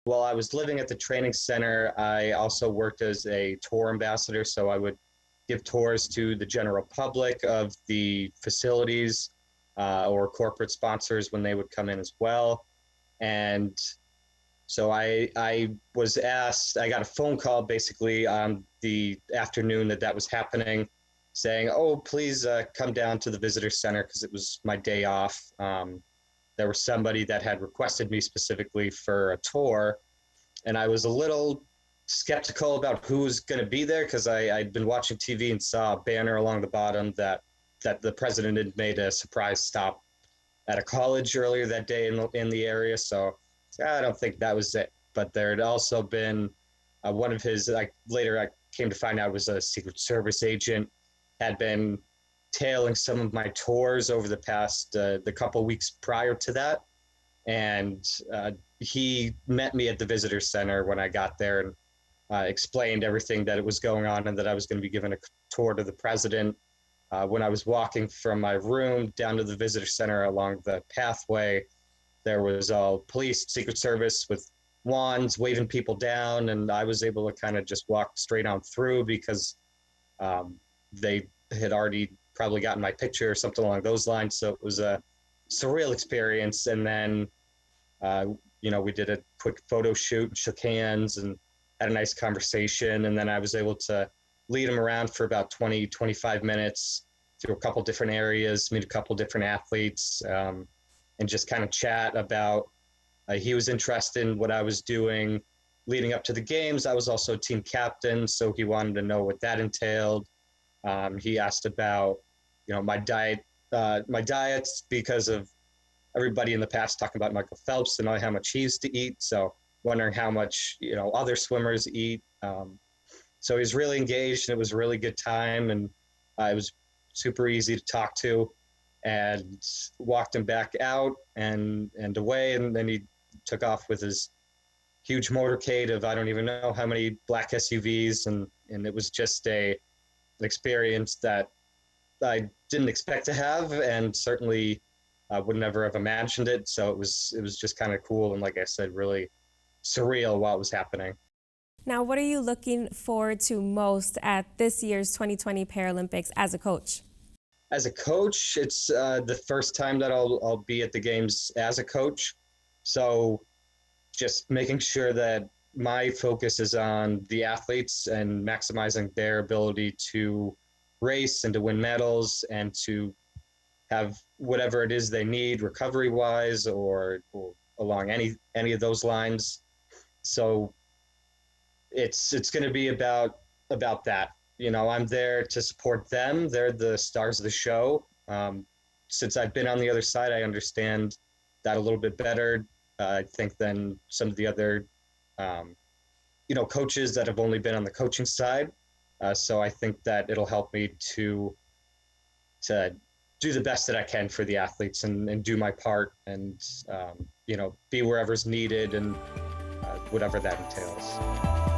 While I was living at the training center, I also worked as a tour ambassador. So I would give tours to the general public of the facilities or corporate sponsors when they would come in as well. And so I was asked, I got a phone call basically on the afternoon that was happening saying, oh, please come down to the visitor center because it was my day off. There was somebody that had requested me specifically for a tour, and I was a little skeptical about who was going to be there because I'd been watching TV and saw a banner along the bottom that the president had made a surprise stop at a college earlier that day in the area. So I don't think that was it. But there had also been one of his, like later I came to find out was a Secret Service agent, had been tailing some of my tours over the past, the couple weeks prior to that. And he met me at the visitor center when I got there and explained everything that it was going on and that I was going to be given a tour to the president. When I was walking from my room down to the visitor center along the pathway, there was all police, Secret Service with wands waving people down, and I was able to kind of just walk straight on through because they had already probably gotten my picture or something along those lines. So it was a surreal experience. And then, we did a quick photo shoot and shook hands and had a nice conversation. And then I was able to lead him around for about 20, 25 minutes through a couple different areas, meet a couple different athletes, and just kind of chat about, he was interested in what I was doing leading up to the games. I was also team captain, so he wanted to know what that entailed. He asked about, my diets because of everybody in the past talking about Michael Phelps and how much he used to eat. So wondering how much, other swimmers eat. So he was really engaged, and it was a really good time. And it was super easy to talk to, and walked him back out and away. And then he took off with his huge motorcade of, I don't even know how many black SUVs. And it was just an experience that I didn't expect to have, and certainly would never have imagined it. So it was just kind of cool. And like I said, really surreal while it was happening. Now, what are you looking forward to most at this year's 2020 Paralympics as a coach? As a coach, it's the first time that I'll be at the games as a coach. So just making sure that my focus is on the athletes and maximizing their ability to race and to win medals and to have whatever it is they need recovery wise or along any of those lines. So it's going to be about that. I'm there to support them. They're the stars of the show. Since I've been on the other side, I understand that a little bit better, I think, than some of the other, coaches that have only been on the coaching side. So I think that it'll help me to do the best that I can for the athletes and do my part and, be wherever's needed and whatever that entails.